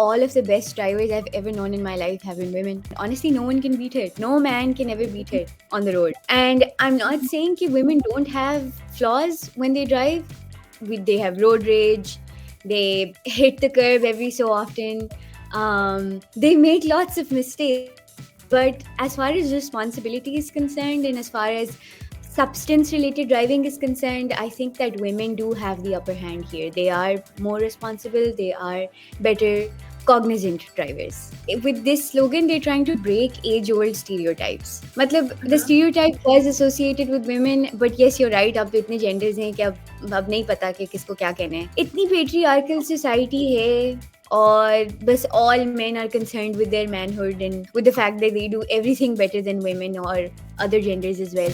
all of the best drivers I've ever known in my life have been women. Honestly, no one can beat it. No man can ever beat it on the road. And I'm not saying that women don't have flaws when they drive. They have road rage. They hit the curb every so often. They make lots of mistakes. But as far as responsibility is concerned, and as far as substance related driving is concerned, I think that women do have the upper hand here. They are more responsible, they are better cognizant drivers. With this slogan, they're trying to break age old stereotypes. मतलब the stereotype was associated with women, but yes, you're right, अब तो इतने genders हैं कि अब नहीं पता कि किसको क्या कहना है. इतनी patriarchal society है, or bas all men are concerned with their manhood and with the fact that they do everything better than women or other genders as well.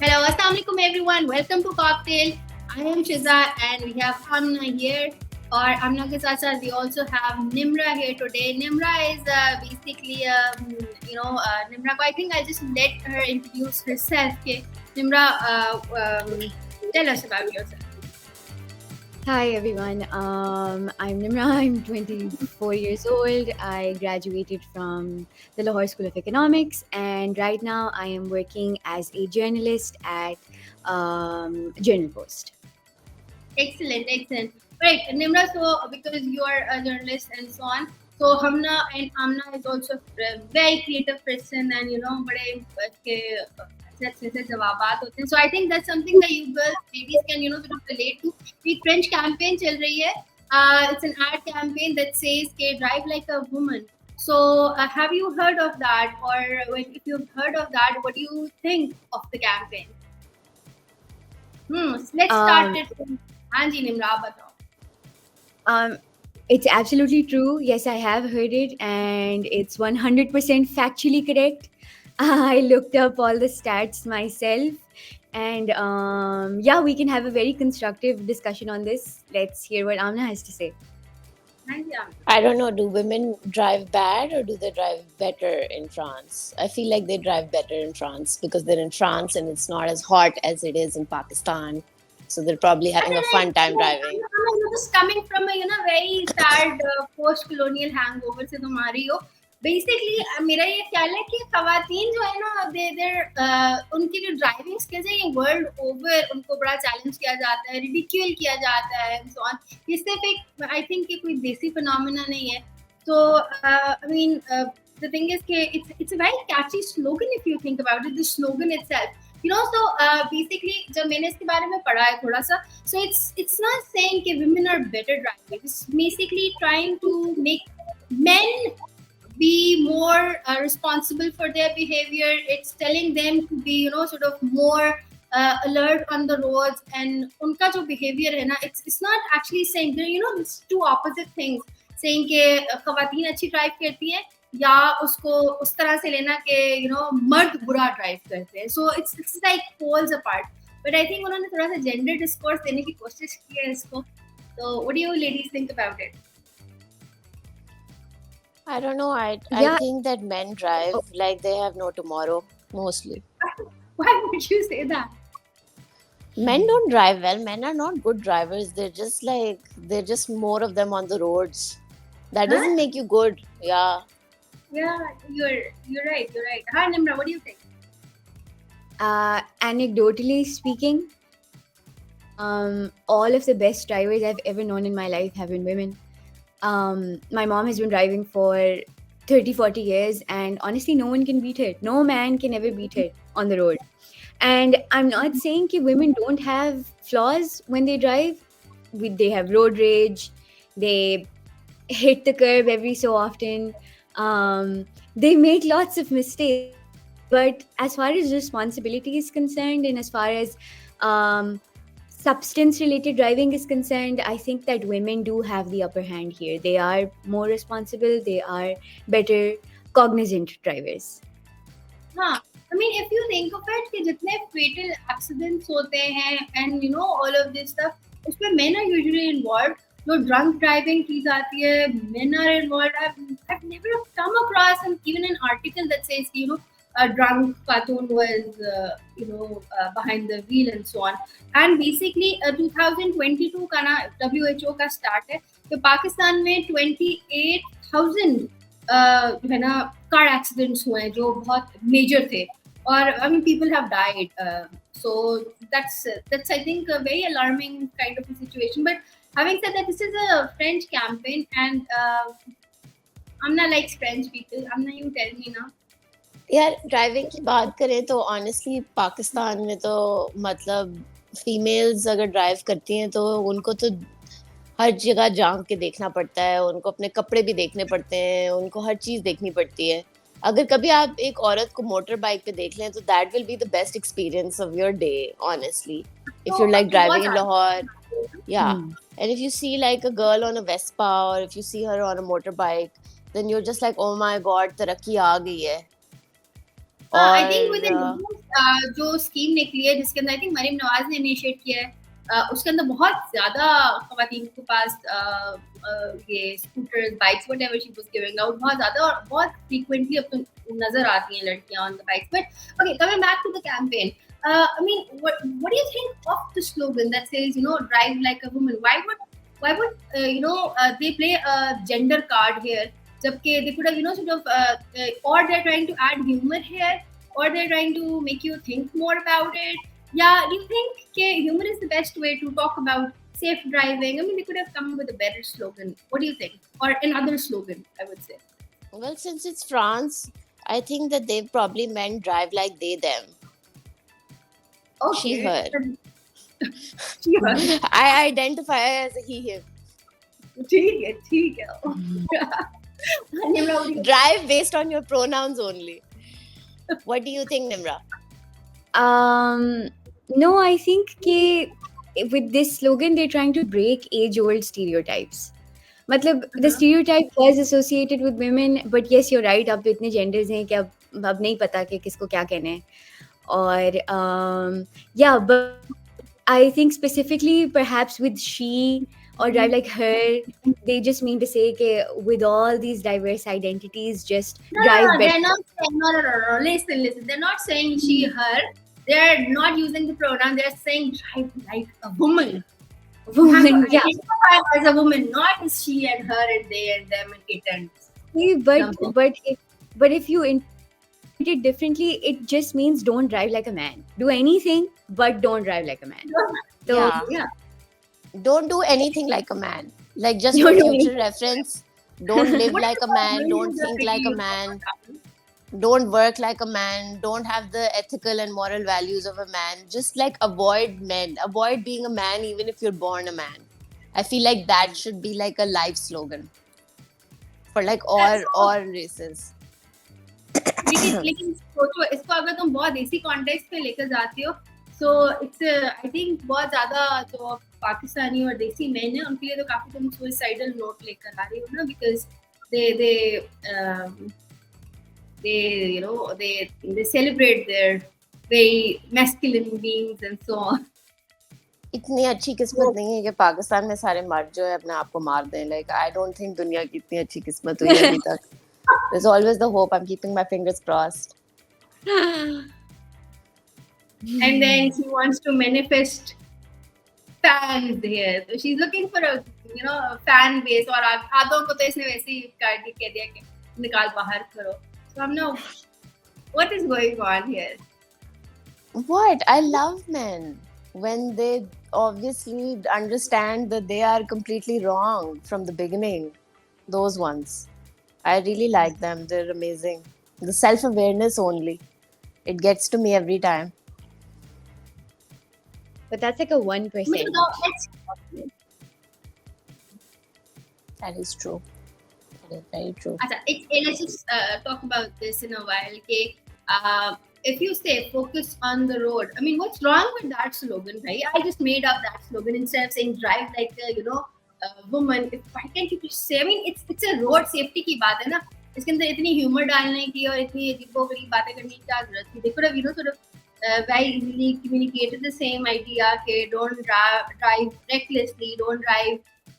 Hello, Assalamualaikum everyone. Welcome to Cocktail. I am Shiza and we have Amna here. Or Amna ke saath saath we also have Nimra here today. Nimra is basically, Nimra, I think I'll just let her introduce herself. Okay? Nimra, tell us about yourself. Hi everyone, I'm Nimra, I'm 24 years old. I graduated from the Lahore School of Economics and right now I am working as a journalist at Journal Post. Excellent. Right, Nimra, so because you are a journalist and so on, so Hamna and Amna is also a very creative person and बड़े अच्छे जवाबात होते हैं. So I think that's something that you girls, ladies can sort of relate to. एक French campaign चल रही है. It's an ad campaign that says के drive like a woman. So have you heard of that, or if you've heard of that, what do you think of the campaign? Let's start it. हाँ जी निम्रा, आप बताओ. It's absolutely true. Yes, I have heard it, and it's 100% factually correct. I looked up all the stats myself, and yeah, we can have a very constructive discussion on this. Let's hear what Amna has to say. I don't know, do women drive bad or do they drive better in France? I feel like they drive better in France because they're in France and it's not as hot as it is in Pakistan. So they're probably having a fun time driving. Just coming from a very sad post-colonial hangover से तुम आ रही हो. Basically, मेरा ये ख्याल है कि ख़वातीन जो है ना, उनकी जो ड्राइविंग स्किल्स है ये वर्ल्ड ओवर उनको बड़ा चैलेंज किया जाता है, रिडिक्यूल किया जाता है and so on. ये सिर्फ एक I think कि कोई देसी फिनोमेना नहीं है. So I mean the thing is कि it's a very catchy slogan if you think about it. The slogan itself. So basically जब मैंने इसके बारे में पढ़ा है थोड़ा सा, so it's not saying कि women are better drivers. It's basically trying to make men be more responsible for their behavior. It's telling them to be sort of more alert on the roads, and उनका जो behavior है ना, it's not actually saying it's two opposite things. Saying कि ख़वातीन अच्छी drive करती हैं या उसको उस तरह से लेना कि मर्द बुरा ड्राइव करते हैं. So it's like poles apart. But I think उन्होंने थोड़ा सा gender discourse देने की कोशिश की है इसको. So what do you ladies think about it? I don't know. I think that men drive like they have no tomorrow, mostly. Why would you say that? Men don't drive well. Men are not good drivers. They're just more of them on the roads. That doesn't make you good. Yeah. Yeah, you're right. Hi Nimra, what do you think? Anecdotally speaking, all of the best drivers I've ever known in my life have been women. My mom has been driving for 30-40 years, and honestly, no one can beat it. No man can ever beat it on the road. And I'm not saying that women don't have flaws when they drive. They have road rage. They hit the curb every so often. They make lots of mistakes. But as far as responsibility is concerned, and as far as substance related driving is concerned, I think that women do have the upper hand here. They are more responsible, they are better cognizant drivers. I mean, if you think of it, कि जितने fatal accidents होते हैं and all of this stuff, उसमें men are usually involved. जो drunk driving की जाती है, men are involved. I've never come across even an article that says a drunk Khatun was behind the wheel and so on. And basically 2022 का ना WHO का start है, तो पाकिस्तान में 28,000 जो है ना कार एक्सीडेंट्स हुए हैं जो बहुत मेजर थे, और I mean people have died. So that's I think a very alarming kind of a situation. But having said that, this is a French campaign, and Amna likes French people. Amna, you tell me now. यार driving की बात करें तो honestly Pakistan में तो मतलब females अगर drive करती हैं तो उनको तो हर जगह झांक के देखना पड़ता है, उनको अपने कपड़े भी देखने पड़ते हैं, उनको हर चीज देखनी पड़ती है. अगर कभी आप एक औरत को मोटर बाइक पे देख लें तो that will be the best experience of your day honestly, if you're like driving in Lahore. Yeah. And if you see like a girl on a Vespa or if you see her on a motorbike, then you're just like, oh my god, तरक्की आ गई है. I think with the जो scheme निकली है जिसके अंदर I think Maryam Nawaz ने initiate किया है, उसके अंदर बहुत ज्यादा खवातीन के पास ये scooters, bikes, whatever she was giving out, बहुत ज्यादा और बहुत फ्रीक्वेंटली अब तो नजर आती हैं लड़कियां on the bikes. But okay, coming back to the campaign, I mean, what do you think of the slogan that says, drive like a woman? Why would they play a gender card here? Jabke they could have, sort of, or they're trying to add humor here, or they're trying to make you think more about it. Yeah, do you think humor is the best way to talk about safe driving? I mean, they could have come up with a better slogan. What do you think? Or another slogan, I would say. Well, since it's France, I think that they've probably meant drive like they, them. Okay. She, her. She, her. I identify as a he, him. ठीक है. Drive based on your pronouns only. What do you think, Nimra? No, I think with this slogan they're trying to break age-old stereotypes. मतलब the stereotype was associated with women, but yes, you're right. अब इतने genders हैं कि अब नहीं पता कि किसको क्या कहना है. और yeah, but I think specifically perhaps with she or drive like her, they just mean to say that with all these diverse identities, just drive better. They're not saying, no. Listen. They're not saying she, her. They're not using the pronoun. They're saying drive like a woman. Woman, yeah. As a woman, not as she and her and they and them and it and. But if you interpret it differently, it just means don't drive like a man. Do anything, but don't drive like a man. So, yeah. Don't do anything like a man. Like just for future reference, don't live like a man, don't think like a man, don't work like a man, don't have the ethical and moral values of a man. Just like avoid men, avoid being a man even if you're born a man. I feel like that should be like a life slogan for like all races. लेकिन सोचो इसको अगर तुम बहुत देसी context पे लेकर जाते हो, so it's I think बहुत ज्यादा जो पाकिस्तानी और देसी मैन है उनके लिए तो काफी तुम सुसाइडल नोट लेकर आ रही हो ना, because they celebrate their very masculine beings and so on. इतनी अच्छी किस्मत नहीं है कि पाकिस्तान में सारे मर्द जो है अपने आप को मार दें. Like I don't think दुनिया की इतनी अच्छी किस्मत हुई है अभी तक. There's always the hope. I'm keeping my fingers crossed. And then she wants to manifest fans here. So she's looking for a fan base. और आधों को तो इसने वैसे ही काट के दिया कि निकाल बाहर करो. So I'm now, what is going on here? What? I love men when they obviously understand that they are completely wrong from the beginning. Those ones. I really like them. They're amazing. The self-awareness only. It gets to me every time. But that's like a 1%. That is true. That is very true. Let's just talk about this in a while. Okay? If you say focus on the road, I mean, what's wrong with that slogan, right? I just made up that slogan instead of saying drive like a, woman. Why can't you just say? I mean, it's a road safety की बात है ना. इसके अंदर इतनी humour डालने की और इतनी अजीबोगरीब बातें करने की क्या जरूरत थी? They could have, sort of very easily communicated the same idea. Okay, don't drive recklessly, don't drive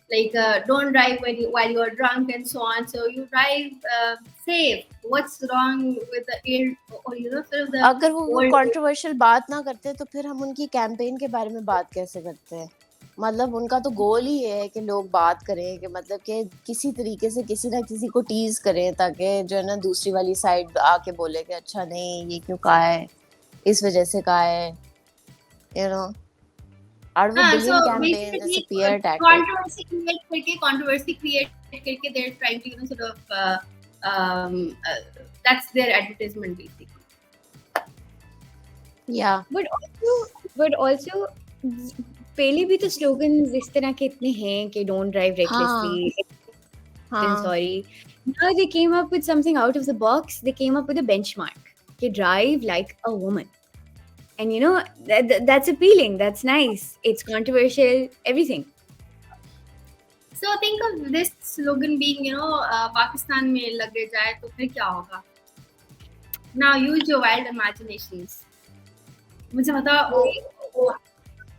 like don't drive while you're drunk and so on. So you drive safe. What's wrong with the air, or sort of the अगर वो old controversial बात ना करते तो फिर हम उनकी campaign के बारे में बात कैसे करते हैं? मतलब उनका तो गोल ही ये है कि लोग बात करें, कि मतलब कि किसी तरीके से किसी ना किसी को टीज करें, ताकि जो है ना दूसरी वाली साइड आके बोले कि अच्छा नहीं ये क्यों कहा है, इस वजह से कहा है, you know, out of a so billion campaigns, it's a basically PR tactic. controversy create करके they're trying to sort of that's their advertisement basically. Yeah. But also पहले भी तो slogans इस तरह के इतने हैं कि don't drive recklessly. I'm sorry. Now they came up with something out of the box. They came up with a benchmark. कि drive like a woman. And that's appealing. That's nice. It's controversial. Everything. So think of this slogan being, Pakistan में लगे जाए तो फिर क्या होगा? Now use your wild imaginations. मुझे बताओ.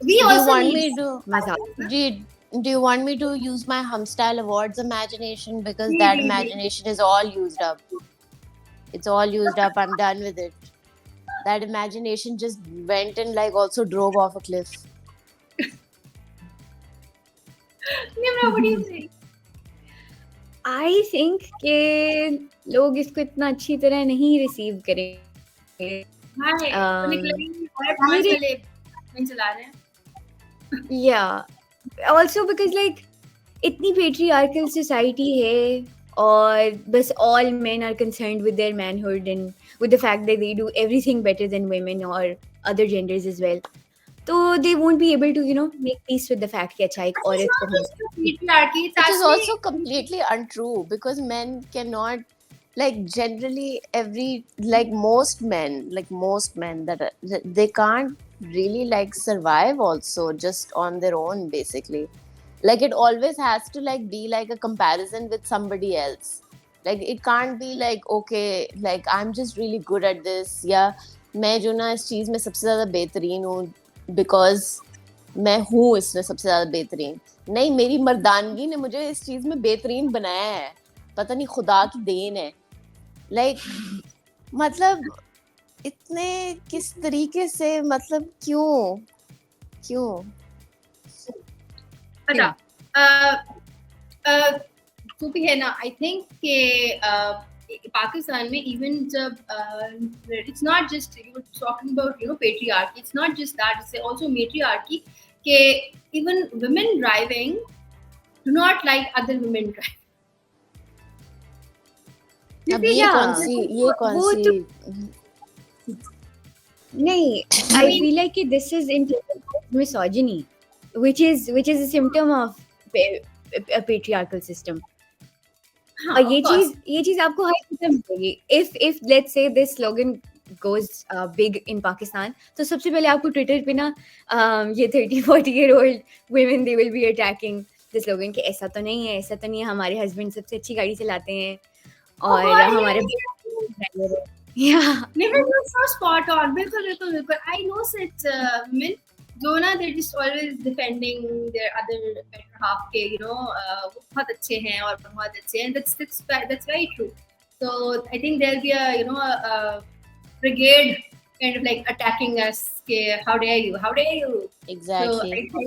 We also need Do you want me to use my Humstyle Awards imagination, because that imagination is all used up. It's all used up. I'm done with it. That imagination just went and like also drove off a cliff. Nimra, what do you think? I think कि लोग इसको इतना अच्छी तरह नहीं receive करेंगे. Yeah. Also because like इतनी patriarchal society है और बस all men are concerned with their manhood and with the fact that they do everything better than women or other genders as well. So they won't be able to, make peace with the fact कि अच्छा एक औरत को patriarchy. Which is also completely untrue, because men cannot, like generally most men that they can't really like survive also just on their own basically. Like it always has to like be like a comparison with somebody else. Like it can't be like okay, like I'm just really good at this, या मैं जो ना इस चीज में सबसे ज्यादा बेहतरीन हूँ because मैं हूँ इसमें सबसे ज्यादा बेहतरीन. नहीं, मेरी मर्दानगी ने मुझे इस चीज में बेहतरीन बनाया है, पता नहीं खुदा की देन है. Like मतलब इतने किस तरीके से, मतलब क्यों अच्छा तो भी है ना. I think कि पाकिस्तान में even जब it's not just you were talking about patriarchy, it's not just that, it's also matriarchy कि even women driving do not like other women driving. अब ये कौन सी नहीं, I feel like this is misogyny, which is a symptom of a patriarchal system. और ये चीज आपको हर किस्म मिलेगी. If let's say this slogan goes big in Pakistan, तो सबसे पहले आपको ट्विटर पे ना ये 30-40-year-old women they will be attacking the slogan कि ऐसा तो नहीं है, हमारे हस्बैंड सबसे अच्छी गाड़ी चलाते हैं और हमारे so spot on. बिल्कुल. I know such women जो ना they're just always defending their other better half के वो बहुत अच्छे हैं और बहुत अच्छे हैं. That's very true. So I think there'll be a brigade kind of like attacking us के how dare you. Exactly. So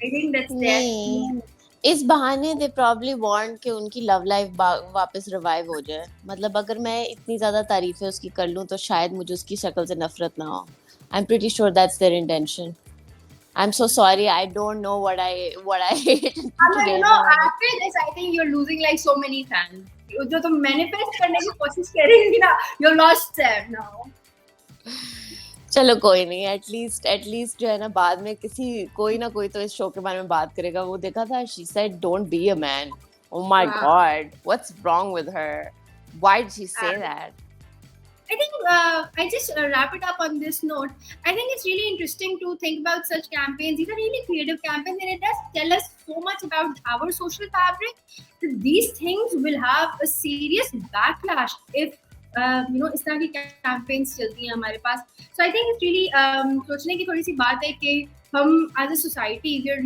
I think that's there. इस बहाने they probably want कि उनकी love life वापस revive हो जाए. मतलब अगर मैं इतनी ज्यादा तारीफें उसकी कर लूं तो शायद मुझे उसकी शक्ल से नफरत ना हो. I'm pretty sure that's their intention. I'm so sorry. I don't know what I hate. After this, I think you're losing like so many fans. जो तुम manifest करने की कोशिश कर रही थी ना, you're lost there now. चलो कोई नहीं, एटलीस्ट जो है ना बाद में कोई ना कोई तो इस शो के बारे में बात करेगा. वो देखा था, she said don't be a man. Oh my god, what's wrong with her? Why did she say that? I think I just wrap it up on this note. I think it's really interesting to think about such campaigns. These are really creative campaigns, and it does tell us so much about our social fabric. That these things will have a serious backlash if इस तरह की campaigns चलती हैं हमारे पास. So I think it's really सोचने की थोड़ी सी बात है कि हम as a society we're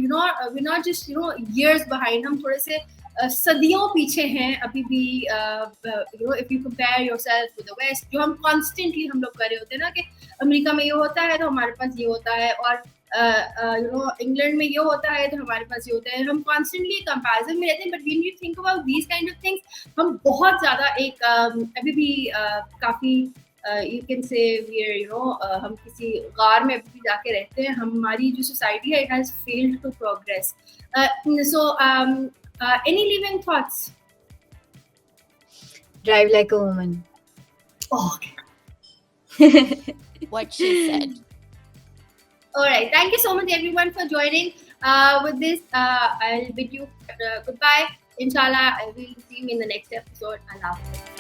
not just years behind, हम थोड़े से सदियों पीछे हैं अभी भी. If you compare yourself with the West, जो हम constantly हम लोग कर रहे होते हैं ना कि अमेरिका में ये होता है तो हमारे पास ये होता है, और इंग्लैंड में ये होता है तो हमारे पास ये होता है. हम कॉन्स्टेंटली कंपैरिजन में रहते हैं. But when you think about these kind of things, हम बहुत ज्यादा एक अभी भी काफी you can say we are हम किसी गार में अभी भी जाके रहते हैं. हमारी जो सोसाइटी है, it has failed to progress. So any living thoughts? Drive like a woman. Oh, What she said. all right, thank you so much everyone for joining with this. I'll bid you goodbye. Inshallah, I will see you in the next episode. Allah Hafiz.